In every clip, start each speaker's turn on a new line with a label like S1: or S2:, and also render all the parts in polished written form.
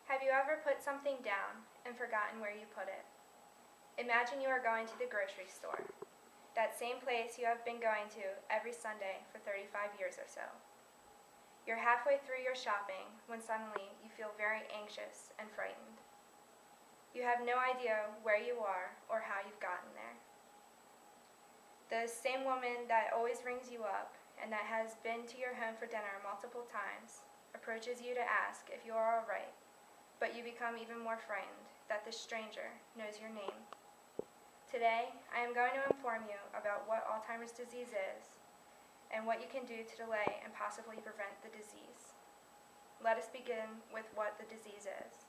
S1: Have you ever put something down and forgotten where you put it? Imagine you are going to the grocery store, that same place you have been going to every Sunday for 35 years or so. You're halfway through your shopping when suddenly you feel very anxious and frightened. You have no idea where you are or how you've gotten there. The same woman that always rings you up and that has been to your home for dinner multiple times approaches you to ask if you are all right, but you become even more frightened that this stranger knows your name. Today, I am going to inform you about what Alzheimer's disease is and what you can do to delay and possibly prevent the disease. Let us begin with what the disease is.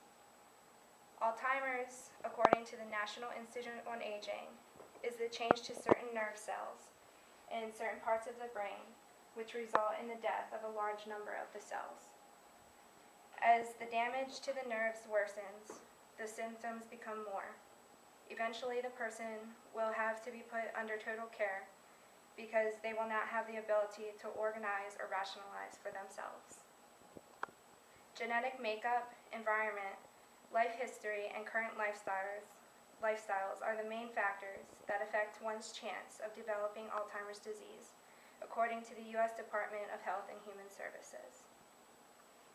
S1: Alzheimer's, according to the National Institute on Aging, is the change to certain nerve cells in certain parts of the brain, which result in the death of a large number of the cells. As the damage to the nerves worsens, the symptoms become more. Eventually, the person will have to be put under total care because they will not have the ability to organize or rationalize for themselves. Genetic makeup, environment, life history, and current lifestyles are the main factors that affect one's chance of developing Alzheimer's disease, according to the U.S. Department of Health and Human Services.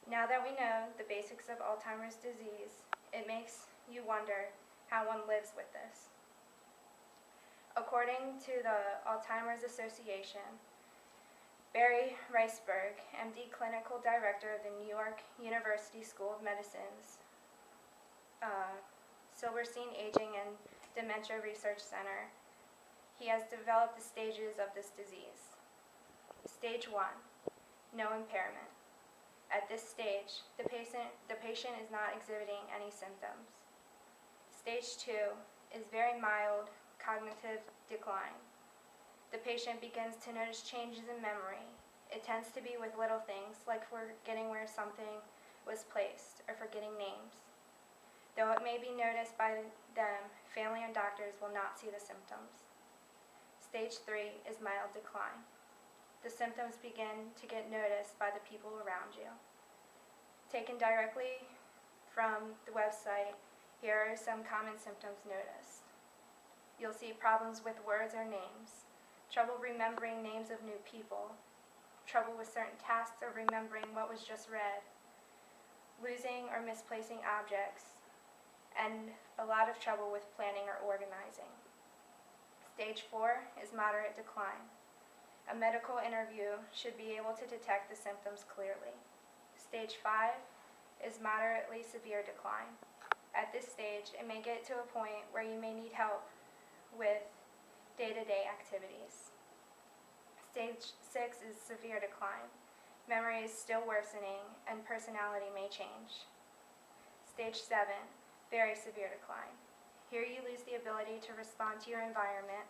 S1: Now that we know the basics of Alzheimer's disease, it makes you wonder how one lives with this. According to the Alzheimer's Association, Barry Reisberg, MD Clinical Director of the New York University School of Medicine's Silverstein Aging and Dementia Research Center, he has developed the stages of this disease. Stage 1, no impairment. At this stage, the patient is not exhibiting any symptoms. Stage 2 is very mild cognitive decline. The patient begins to notice changes in memory. It tends to be with little things like forgetting where something was placed or forgetting names. Though it may be noticed by them, family and doctors will not see the symptoms. Stage 3 is mild decline. The symptoms begin to get noticed by the people around you. Taken directly from the website, here are some common symptoms noticed. You'll see problems with words or names, trouble remembering names of new people, trouble with certain tasks or remembering what was just read, losing or misplacing objects, and a lot of trouble with planning or organizing. Stage 4 is moderate decline. A medical interview should be able to detect the symptoms clearly. Stage 5 is moderately severe decline. At this stage, it may get to a point where you may need help with day-to-day activities. Stage 6 is severe decline. Memory is still worsening and personality may change. Stage 7, very severe decline. Here you lose the ability to respond to your environment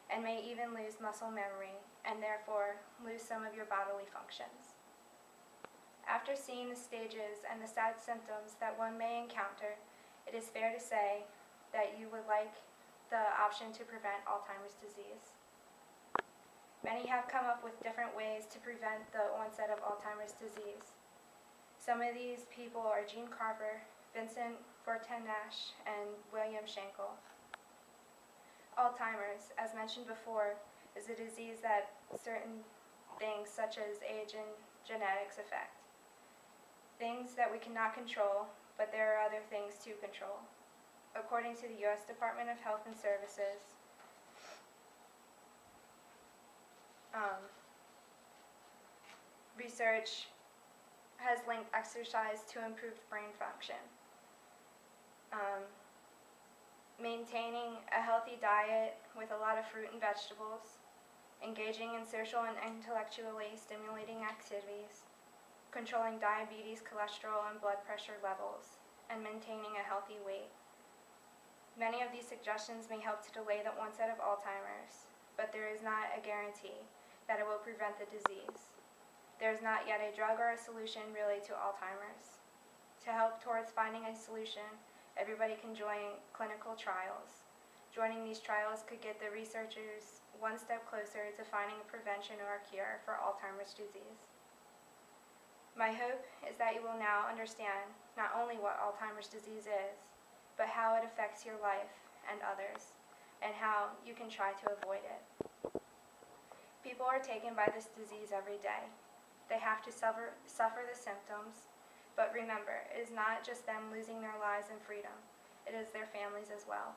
S1: and may even lose muscle memory and therefore lose some of your bodily functions. After seeing the stages and the sad symptoms that one may encounter, it is fair to say that you would like the option to prevent Alzheimer's disease. Many have come up with different ways to prevent the onset of Alzheimer's disease. Some of these people are Gene Carper, Vincent Fortin-Nash, and William Schenkel. Alzheimer's, as mentioned before, is a disease that certain things such as age and genetics affect. Things that we cannot control, but there are other things to control. According to the U.S. Department of Health and Services, research has linked exercise to improved brain function. Maintaining a healthy diet with a lot of fruit and vegetables, engaging in social and intellectually stimulating activities, controlling diabetes, cholesterol, and blood pressure levels, and maintaining a healthy weight. Many of these suggestions may help to delay the onset of Alzheimer's, but there is not a guarantee that it will prevent the disease. There is not yet a drug or a solution really to Alzheimer's. To help towards finding a solution, everybody can join clinical trials. Joining these trials could get the researchers one step closer to finding a prevention or a cure for Alzheimer's disease. My hope is that you will now understand not only what Alzheimer's disease is, but how it affects your life and others, and how you can try to avoid it. People are taken by this disease every day. They have to suffer the symptoms, but remember, it is not just them losing their lives and freedom, it is their families as well.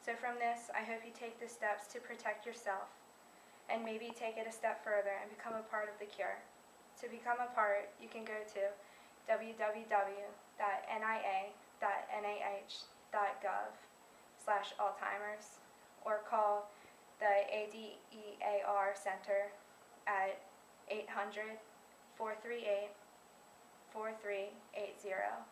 S1: So from this, I hope you take the steps to protect yourself, and maybe take it a step further and become a part of the cure. To become a part, you can go to www.nia.nih.gov/Alzheimer's or call the ADEAR Center at 800-438-4380.